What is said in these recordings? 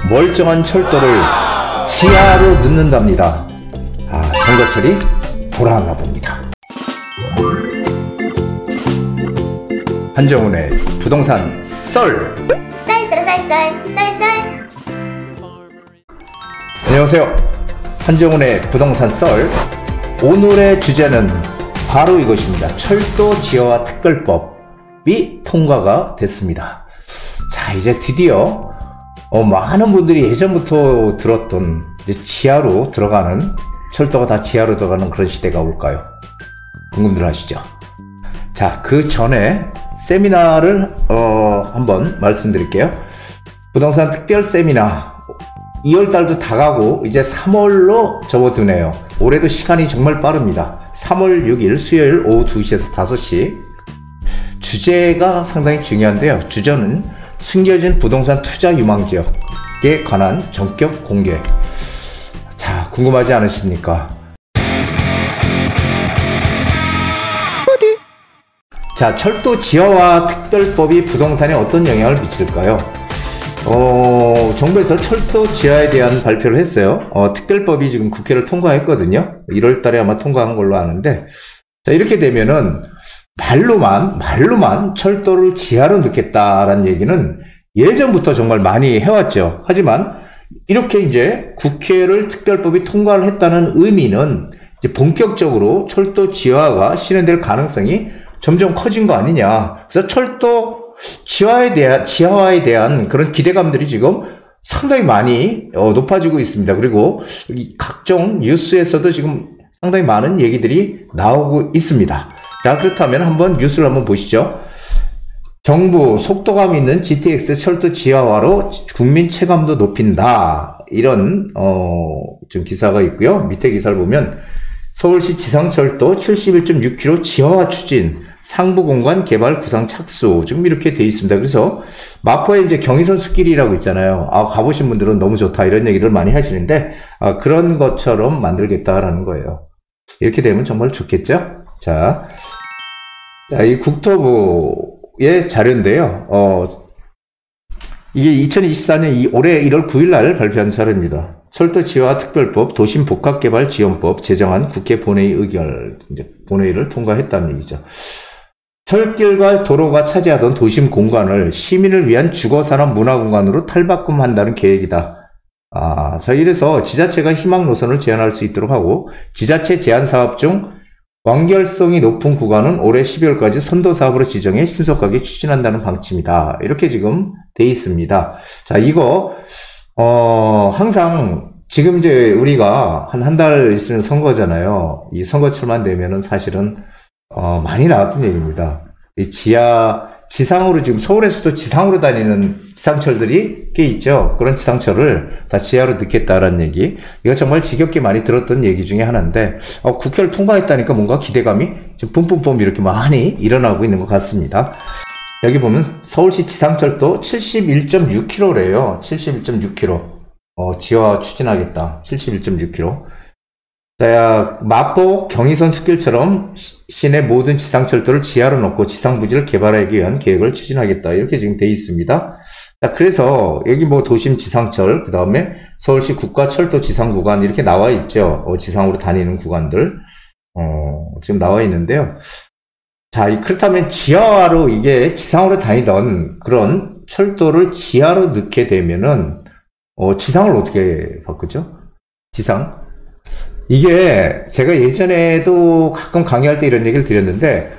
멀쩡한 철도를 지하로 넣는답니다. 선거철이 돌아왔나 봅니다. 한정훈의 부동산 썰. 썰. 안녕하세요. 한정훈의 부동산 썰. 오늘의 주제는 바로 이것입니다. 철도 지하화 특별법이 통과가 됐습니다. 자, 이제 드디어 많은 분들이 예전부터 들었던 이제 지하로 들어가는, 철도가 다 지하로 들어가는 그런 시대가 올까요? 궁금들 하시죠? 자, 그 전에 세미나를 한번 말씀드릴게요. 부동산 특별 세미나 2월달도 다 가고 이제 3월로 접어드네요. 올해도 시간이 정말 빠릅니다. 3월 6일 수요일 오후 2시에서 5시. 주제가 상당히 중요한데요. 주제는 숨겨진 부동산 투자 유망지역에 관한 전격 공개. 자, 궁금하지 않으십니까? 어디? 자, 철도 지하화 특별법이 부동산에 어떤 영향을 미칠까요? 정부에서 철도 지하에 대한 발표를 했어요. 특별법이 지금 국회를 통과했거든요. 1월 달에 아마 통과한 걸로 아는데, 자, 이렇게 되면은 말로만 철도를 지하로 넣겠다라는 얘기는 예전부터 정말 많이 해왔죠. 하지만 이렇게 이제 국회를 특별법이 통과를 했다는 의미는 이제 본격적으로 철도 지하화가 실현될 가능성이 점점 커진 거 아니냐. 그래서 철도 지하화에 대한 그런 기대감들이 지금 상당히 많이 높아지고 있습니다. 그리고 각종 뉴스에서도 지금 상당히 많은 얘기들이 나오고 있습니다. 자, 그렇다면 한번 뉴스를 한번 보시죠. 정부 속도감 있는 GTX 철도 지하화로 국민 체감도 높인다. 이런 좀 기사가 있고요. 밑에 기사를 보면 서울시 지상철도 71.6km 지하화 추진, 상부공간 개발 구상 착수, 지금 이렇게 돼 있습니다. 그래서 마포에 이제 경의선 숲길이라고 있잖아요. 가보신 분들은 너무 좋다 이런 얘기를 많이 하시는데, 그런 것처럼 만들겠다라는 거예요. 이렇게 되면 정말 좋겠죠? 자, 이 국토부의 자료인데요. 이게 2024년 올해 1월 9일 날 발표한 자료입니다. 철도 지하화 특별법 도심 복합 개발 지원법 제정한 국회 본회의 의결, 이제 본회의를 통과했다는 얘기죠. 철길과 도로가 차지하던 도심 공간을 시민을 위한 주거산업 문화공간으로 탈바꿈한다는 계획이다. 자, 이래서 지자체가 희망 노선을 제한할 수 있도록 하고, 지자체 제한 사업 중 완결성이 높은 구간은 올해 12월까지 선도 사업으로 지정해 신속하게 추진한다는 방침이다. 이렇게 지금 돼 있습니다. 자, 이거 항상 지금 이제 우리가 한 달 있으면 선거잖아요. 이 선거철만 되면은 사실은 많이 나왔던 얘기입니다. 이 지상으로 지금 서울에서도 지상으로 다니는 지상철들이 꽤 있죠. 그런 지상철을 다 지하로 넣겠다라는 얘기. 이거 정말 지겹게 많이 들었던 얘기 중에 하나인데, 국회를 통과했다니까 뭔가 기대감이 지금 뿜뿜뿜 이렇게 많이 일어나고 있는 것 같습니다. 여기 보면 서울시 지상철도 71.6km래요. 71.6km. 지하화 추진하겠다. 71.6km. 자, 마포 경의선 숲길처럼 시내 모든 지상철도를 지하로 넣고 지상부지를 개발하기 위한 계획을 추진하겠다. 이렇게 지금 돼 있습니다. 자, 그래서 여기 뭐 도심 지상철, 그 다음에 서울시 국가철도 지상구간 이렇게 나와 있죠. 지상으로 다니는 구간들. 지금 나와 있는데요. 자, 그렇다면 지하로 이게 지상으로 다니던 그런 철도를 지하로 넣게 되면은, 지상을 어떻게 바꾸죠? 지상? 이게 제가 예전에도 가끔 강의할 때 이런 얘기를 드렸는데,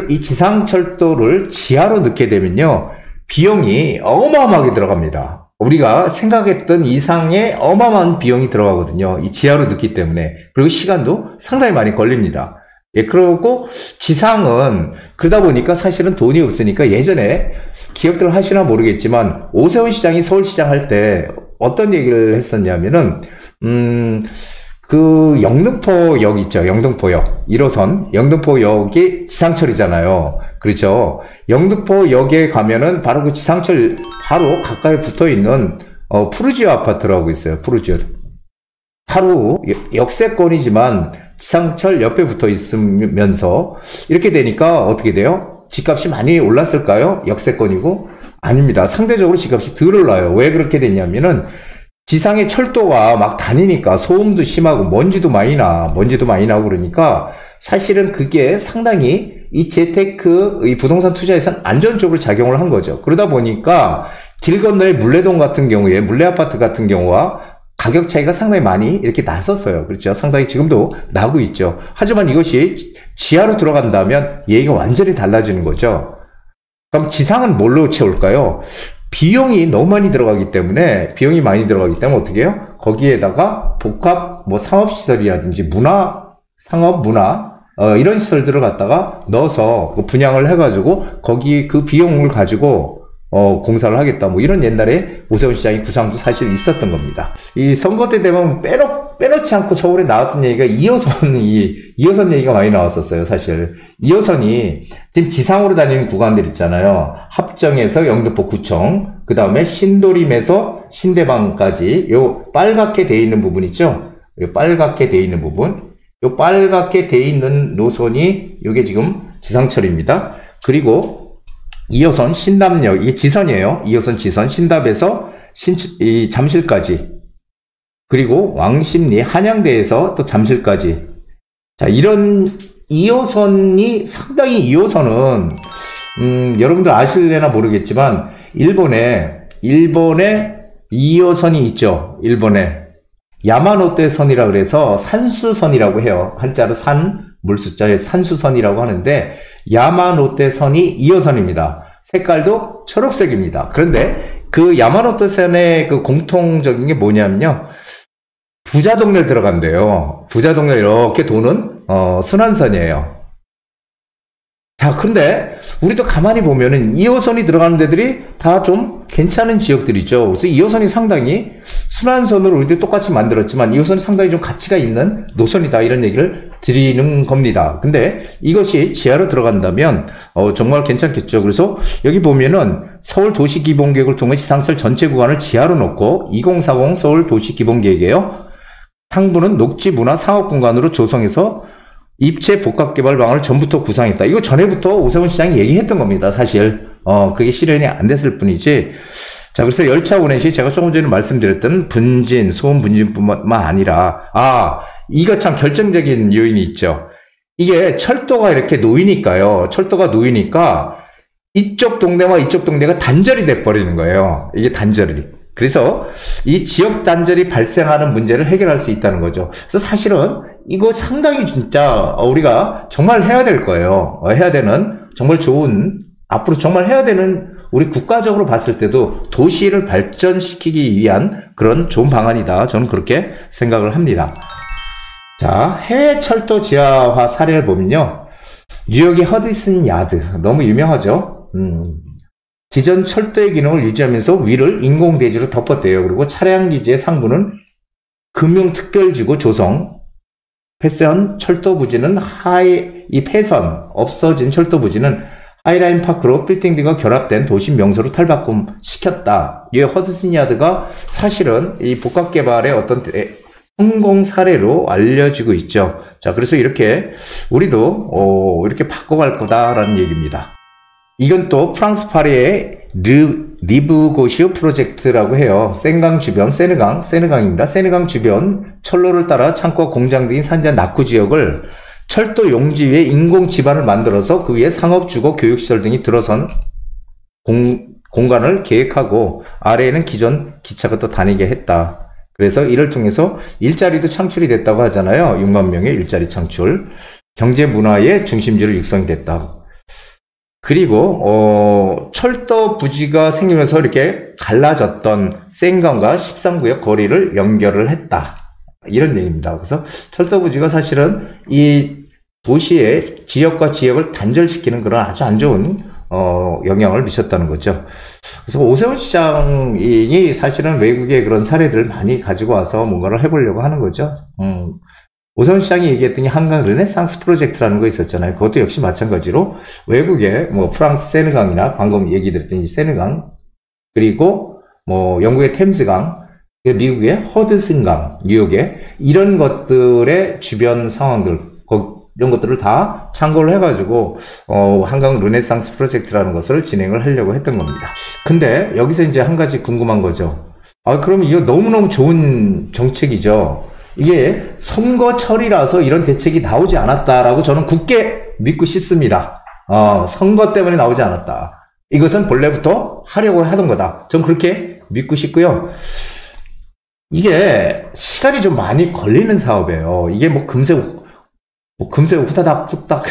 이 지상철도를 지하로 넣게 되면요, 비용이 어마어마하게 들어갑니다. 우리가 생각했던 이상의 어마어마한 비용이 들어가거든요. 이 지하로 넣기 때문에. 그리고 시간도 상당히 많이 걸립니다. 예, 그러고 지상은 그러다 보니까 사실은 돈이 없으니까, 예전에 기억들 하시나 모르겠지만 오세훈 시장이 서울시장 할 때 어떤 얘기를 했었냐면은 그 영등포역 있죠. 영등포역 1호선 영등포역이 지상철이잖아요. 그렇죠. 영등포역에 가면은 바로 그 지상철 바로 가까이 붙어 있는 푸르지오 아파트라고 있어요. 푸르지오. 바로 역세권이지만 지상철 옆에 붙어 있으면서 이렇게 되니까 어떻게 돼요? 집값이 많이 올랐을까요? 역세권이고. 아닙니다. 상대적으로 집값이 덜 올라요. 왜 그렇게 됐냐면은 지상에 철도가 막 다니니까 소음도 심하고 먼지도 많이 나고 그러니까 사실은 그게 상당히 이 재테크, 이 부동산 투자에선 안전적으로 작용을 한 거죠. 그러다 보니까 길 건너에 물레동 같은 경우에 물레아파트 같은 경우와 가격 차이가 상당히 많이 이렇게 났었어요. 그렇죠. 상당히 지금도 나고 있죠. 하지만 이것이 지하로 들어간다면 얘기가 완전히 달라지는 거죠. 그럼 지상은 뭘로 채울까요? 비용이 너무 많이 들어가기 때문에 어떻게 해요? 거기에다가 복합 뭐 상업시설이라든지 상업 문화 이런 시설들을 갖다가 넣어서 분양을 해가지고 거기 그 비용을 가지고 공사를 하겠다. 뭐 이런 옛날에 오세훈 시장의 구상도 사실 있었던 겁니다. 이 선거 때 되면 빼놓지 않고 서울에 나왔던 얘기가 2호선 얘기가 많이 나왔었어요, 사실. 2호선이 지금 지상으로 다니는 구간들 있잖아요. 합정에서 영등포 구청, 그 다음에 신도림에서 신대방까지 요 빨갛게 돼 있는 부분 있죠? 요 빨갛게 돼 있는 노선이 요게 지금 지상철입니다. 그리고 2호선 신담역, 이게 지선이에요. 2호선 지선, 신답에서 잠실까지. 그리고 왕십리, 한양대에서 또 잠실까지. 자, 이런 2호선이 상당히 2호선은, 여러분들 아실래나 모르겠지만, 일본에 2호선이 있죠. 일본에. 야마노테선이라고 그래서 산수선이라고 해요. 한자로 물숫자에 산수선이라고 하는데 야마노테선이 2호선입니다. 색깔도 초록색입니다. 그런데 그 야마노테선의 그 공통적인 게 뭐냐면요. 부자 동네를 들어간대요. 부자 동네 이렇게 도는 순환선이에요. 자, 근데 우리도 가만히 보면은 2호선이 들어가는 데들이 다 좀 괜찮은 지역들이죠. 그래서 2호선이 상당히 순환선으로 우리도 똑같이 만들었지만 2호선이 상당히 좀 가치가 있는 노선이다 이런 얘기를 드리는 겁니다. 근데 이것이 지하로 들어간다면 정말 괜찮겠죠. 그래서 여기 보면은 서울 도시기본계획을 통해 지상철 전체 구간을 지하로 놓고 2040 서울 도시기본계획이에요. 상부는 녹지 문화 상업 공간으로 조성해서 입체 복합개발 방안을 전부터 구상했다. 이거 전에부터 오세훈 시장이 얘기했던 겁니다. 사실 그게 실현이 안 됐을 뿐이지. 자, 그래서 열차 운행 시 제가 조금 전에 말씀드렸던 소음 분진뿐만 아니라 이거 참 결정적인 요인이 있죠. 이게 철도가 이렇게 놓이니까 이쪽 동네와 이쪽 동네가 단절이 돼 버리는 거예요. 이게 단절이. 그래서 이 지역 단절이 발생하는 문제를 해결할 수 있다는 거죠. 그래서 사실은 이거 상당히 진짜 우리가 정말 해야 될 거예요. 해야 되는 정말 앞으로 정말 해야 되는 우리 국가적으로 봤을 때도 도시를 발전시키기 위한 그런 좋은 방안이다. 저는 그렇게 생각을 합니다. 자, 해외 철도 지하화 사례를 보면요. 뉴욕의 허드슨 야드 너무 유명하죠. 기존 철도의 기능을 유지하면서 위를 인공대지로 덮었대요. 그리고 차량 기지의 상부는 금융특별지구 조성, 폐선 철도 부지는 없어진 철도 부지는 하이라인 파크로 빌딩들과 결합된 도시 명소로 탈바꿈시켰다. 이 허드슨 야드가 사실은 이 복합개발의 어떤 성공 사례로 알려지고 있죠. 자, 그래서 이렇게 우리도 이렇게 바꿔갈 거다라는 얘기입니다. 이건 또 프랑스 파리의 리브고시오 프로젝트라고 해요. 세느강입니다. 세느강 주변 철로를 따라 창고와 공장 등이 산재한 낙후 지역을 철도 용지 위에 인공 지반을 만들어서 그 위에 상업, 주거, 교육시설 등이 들어선 공간을 계획하고 아래에는 기존 기차가 또 다니게 했다. 그래서 이를 통해서 일자리도 창출이 됐다고 하잖아요. 6만 명의 일자리 창출. 경제 문화의 중심지로 육성이 됐다. 그리고 철도 부지가 생기면서 이렇게 갈라졌던 센강과 13구역 거리를 연결을 했다. 이런 얘기입니다. 그래서 철도 부지가 사실은 이 도시의 지역과 지역을 단절시키는 그런 아주 안 좋은 영향을 미쳤다는 거죠. 그래서 오세훈 시장이 사실은 외국의 그런 사례들을 많이 가지고 와서 뭔가를 해보려고 하는 거죠. 오세훈 시장이 얘기했더니 한강 르네상스 프로젝트라는 거 있었잖아요. 그것도 역시 마찬가지로 외국의 뭐 프랑스 세느강이나 방금 얘기 드렸던 이 세느강, 그리고 뭐 영국의 템스강, 미국의 허드슨강, 뉴욕의 이런 것들의 주변 상황들, 이런 것들을 다 참고를 해가지고 한강 르네상스 프로젝트라는 것을 진행을 하려고 했던 겁니다. 근데 여기서 이제 한 가지 궁금한 거죠. 그럼 이거 너무너무 좋은 정책이죠. 이게 선거철이라서 이런 대책이 나오지 않았다라고 저는 굳게 믿고 싶습니다. 선거 때문에 나오지 않았다. 이것은 본래부터 하려고 하던 거다. 저는 그렇게 믿고 싶고요. 이게 시간이 좀 많이 걸리는 사업이에요. 이게 뭐 금세 후다닥 뚝딱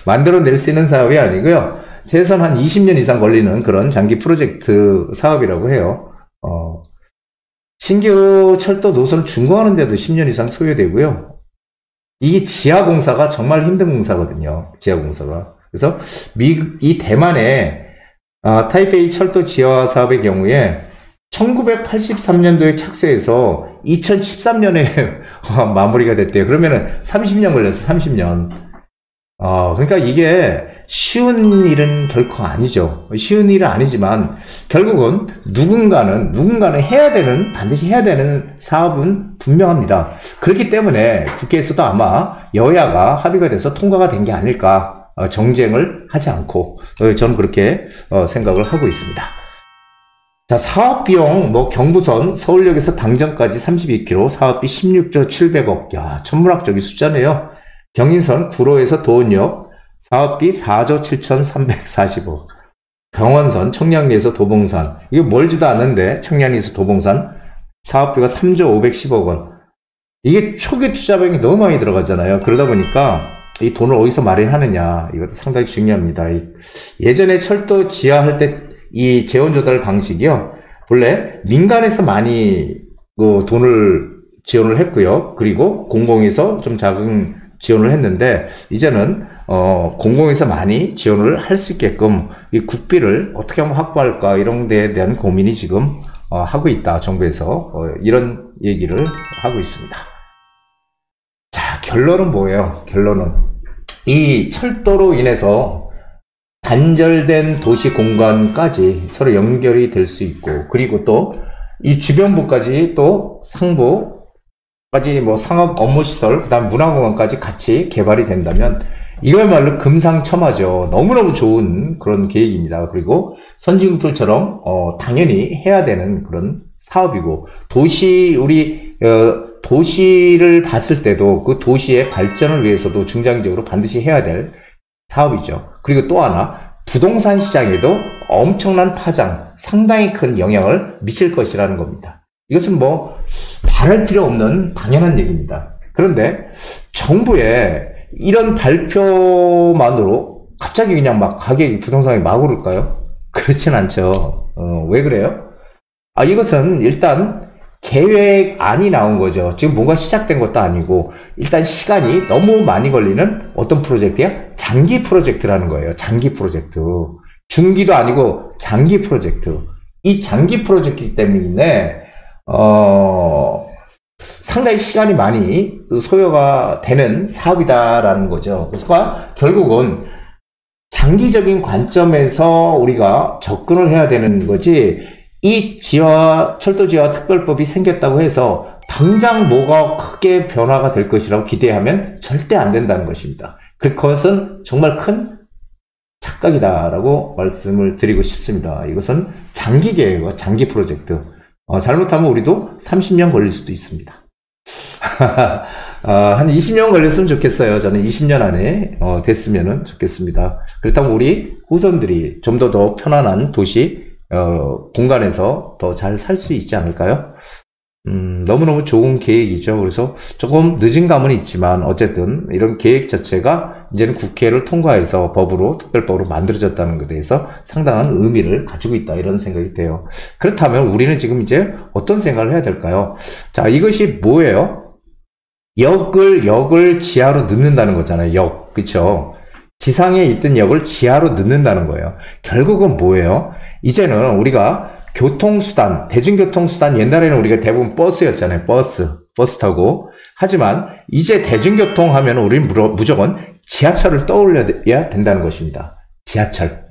만들어낼 수 있는 사업이 아니고요. 최소한 한 20년 이상 걸리는 그런 장기 프로젝트 사업이라고 해요. 신규 철도 노선을 준공하는 데도 10년 이상 소요되고요. 이게 지하공사가 정말 힘든 공사거든요. 지하공사가. 그래서 이 대만의 타이베이 철도 지하 사업의 경우에 1983년도에 착수해서 2013년에 마무리가 됐대요. 그러면은 30년 걸렸어, 30년. 그러니까 이게 쉬운 일은 결코 아니죠. 쉬운 일은 아니지만, 결국은 누군가는 반드시 해야 되는 사업은 분명합니다. 그렇기 때문에 국회에서도 아마 여야가 합의가 돼서 통과가 된 게 아닐까, 정쟁을 하지 않고, 저는 그렇게 생각을 하고 있습니다. 자, 사업비용, 경부선, 서울역에서 당정까지 32km, 사업비 16조 700억. 야, 천문학적인 숫자네요. 경인선, 구로에서 도원역, 사업비 4조 7,340억. 경원선, 청량리에서 도봉산. 이거 멀지도 않는데, 청량리에서 도봉산, 사업비가 3조 510억 원. 이게 초기 투자비용이 너무 많이 들어가잖아요. 그러다 보니까, 이 돈을 어디서 마련하느냐, 이것도 상당히 중요합니다. 예전에 철도 지하할 때, 이 재원 조달 방식이요. 본래 민간에서 많이 돈을 지원을 했고요. 그리고 공공에서 좀 작은 지원을 했는데, 이제는 공공에서 많이 지원을 할 수 있게끔 이 국비를 어떻게 하면 확보할까, 이런 데에 대한 고민이 지금 하고 있다. 정부에서 이런 얘기를 하고 있습니다. 자, 결론은 뭐예요? 결론은 이 철도로 인해서 단절된 도시 공간까지 서로 연결이 될 수 있고, 그리고 또 이 주변부까지, 또 상부까지 상업 업무시설, 그 다음 문화공간까지 같이 개발이 된다면 이거야말로 금상첨화죠. 너무너무 좋은 그런 계획입니다. 그리고 선진국들처럼 당연히 해야 되는 그런 사업이고, 도시를 봤을 때도 그 도시의 발전을 위해서도 중장기적으로 반드시 해야 될 사업이죠. 그리고 또 하나, 부동산 시장에도 엄청난 파장, 상당히 큰 영향을 미칠 것이라는 겁니다. 이것은 말할 필요 없는 당연한 얘기입니다. 그런데 정부의 이런 발표만으로 갑자기 그냥 가격이, 부동산이 막 오를까요? 그렇진 않죠. 왜 그래요? 이것은 일단 계획안이 나온 거죠. 지금 뭔가 시작된 것도 아니고, 일단 시간이 너무 많이 걸리는 어떤 프로젝트야? 장기 프로젝트라는 거예요. 장기 프로젝트. 중기도 아니고 장기 프로젝트. 이 장기 프로젝트이기 때문에 상당히 시간이 많이 소요가 되는 사업이다라는 거죠. 그래서 결국은 장기적인 관점에서 우리가 접근을 해야 되는 거지, 이 철도 지하 특별법이 생겼다고 해서 당장 뭐가 크게 변화가 될 것이라고 기대하면 절대 안 된다는 것입니다. 그것은 정말 큰 착각이다라고 말씀을 드리고 싶습니다. 이것은 장기 계획이고 장기 프로젝트. 잘못하면 우리도 30년 걸릴 수도 있습니다. 한 20년 걸렸으면 좋겠어요. 저는 20년 안에 됐으면 좋겠습니다. 그렇다면 우리 후손들이 좀 더 편안한 도시 공간에서 더 잘 살 수 있지 않을까요? 너무너무 좋은 계획이죠. 그래서 조금 늦은 감은 있지만, 어쨌든 이런 계획 자체가 이제는 국회를 통과해서 법으로, 특별법으로 만들어졌다는 것에 대해서 상당한 의미를 가지고 있다, 이런 생각이 돼요. 그렇다면 우리는 지금 이제 어떤 생각을 해야 될까요? 자, 이것이 뭐예요? 역을 지하로 넣는다는 거잖아요. 그쵸? 지상에 있던 역을 지하로 넣는다는 거예요. 결국은 뭐예요? 이제는 우리가 교통수단, 대중교통수단, 옛날에는 우리가 대부분 버스였잖아요. 버스 타고. 하지만 이제 대중교통 하면 우리는 무조건 지하철을 떠올려야 된다는 것입니다. 지하철.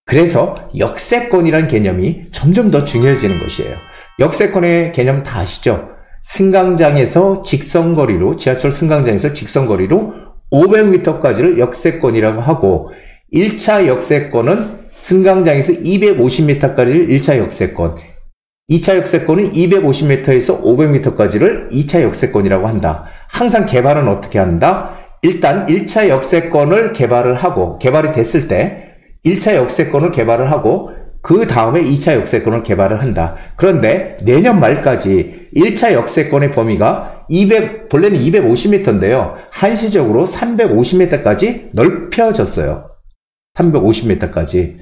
그래서 역세권이라는 개념이 점점 더 중요해지는 것이에요. 역세권의 개념 다 아시죠? 승강장에서 직선거리로, 지하철 승강장에서 직선거리로 500m까지를 역세권이라고 하고 1차 역세권은 승강장에서 250m까지를 1차 역세권, 2차 역세권은 250m에서 500m까지를 2차 역세권이라고 한다. 항상 개발은 어떻게 한다? 일단 1차 역세권을 개발을 하고, 개발이 됐을 때 1차 역세권을 개발을 하고 그 다음에 2차 역세권을 개발을 한다. 그런데 내년 말까지 1차 역세권의 범위가 본래는 250m인데요. 한시적으로 350m까지 넓혀졌어요. 350m까지.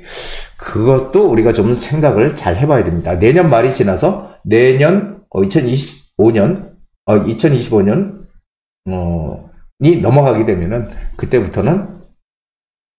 그것도 우리가 좀 생각을 잘 해봐야 됩니다. 내년 말이 지나서 내년 2025년이 넘어가게 되면은 그때부터는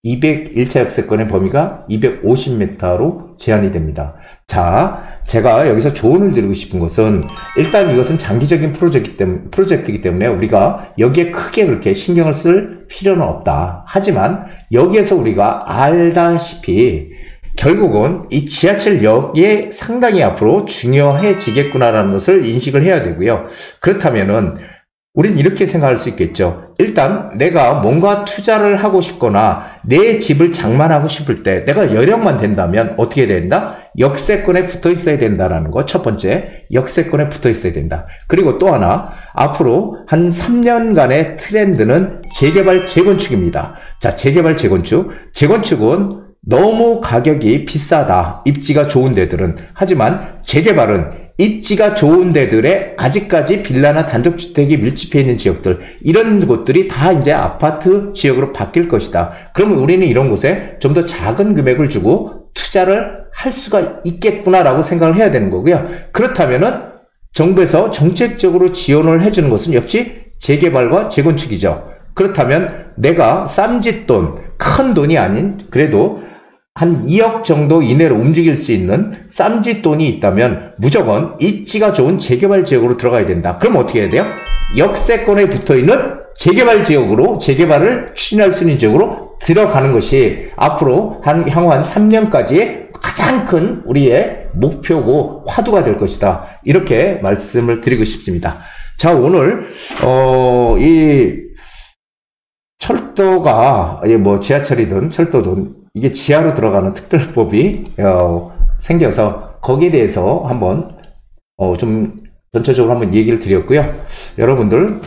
1차 역세권의 범위가 250m로 제한이 됩니다. 자, 제가 여기서 조언을 드리고 싶은 것은 일단 이것은 장기적인 프로젝트이기 때문에 우리가 여기에 크게 그렇게 신경을 쓸 필요는 없다. 하지만 여기에서 우리가 알다시피 결국은 이 지하철역이 상당히 앞으로 중요해지겠구나라는 것을 인식을 해야 되고요. 그렇다면은 우린 이렇게 생각할 수 있겠죠. 일단 내가 뭔가 투자를 하고 싶거나 내 집을 장만하고 싶을 때 내가 여력만 된다면 어떻게 된다? 역세권에 붙어 있어야 된다라는 거. 첫 번째, 역세권에 붙어 있어야 된다. 그리고 또 하나, 앞으로 한 3년간의 트렌드는 재개발, 재건축입니다. 자, 재개발, 재건축. 재건축은 너무 가격이 비싸다. 입지가 좋은 데들은. 하지만 재개발은 입지가 좋은 데들에 아직까지 빌라나 단독주택이 밀집해 있는 지역들, 이런 곳들이 다 이제 아파트 지역으로 바뀔 것이다. 그러면 우리는 이런 곳에 좀 더 작은 금액을 주고 투자를 할 수가 있겠구나라고 생각을 해야 되는 거고요. 그렇다면은 정부에서 정책적으로 지원을 해주는 것은 역시 재개발과 재건축이죠. 그렇다면 내가 쌈짓돈, 큰 돈이 아닌 그래도 한 2억 정도 이내로 움직일 수 있는 쌈짓돈이 있다면 무조건 입지가 좋은 재개발 지역으로 들어가야 된다. 그럼 어떻게 해야 돼요? 역세권에 붙어있는 재개발 지역으로, 재개발을 추진할 수 있는 지역으로 들어가는 것이 앞으로 향후 한 3년까지의 가장 큰 우리의 목표고 화두가 될 것이다. 이렇게 말씀을 드리고 싶습니다. 자, 오늘 이 철도가 뭐 지하철이든 철도든 이게 지하로 들어가는 특별법이 생겨서 거기에 대해서 한번 좀 전체적으로 한번 얘기를 드렸고요. 여러분들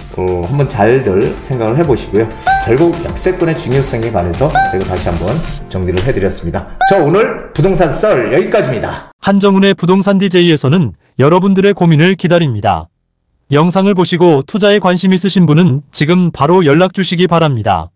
한번 잘들 생각을 해보시고요. 결국 역세권의 중요성에 관해서 제가 다시 한번 정리를 해드렸습니다. 자, 오늘 부동산 썰 여기까지입니다. 한정훈의 부동산 DJ에서는 여러분들의 고민을 기다립니다. 영상을 보시고 투자에 관심 있으신 분은 지금 바로 연락 주시기 바랍니다.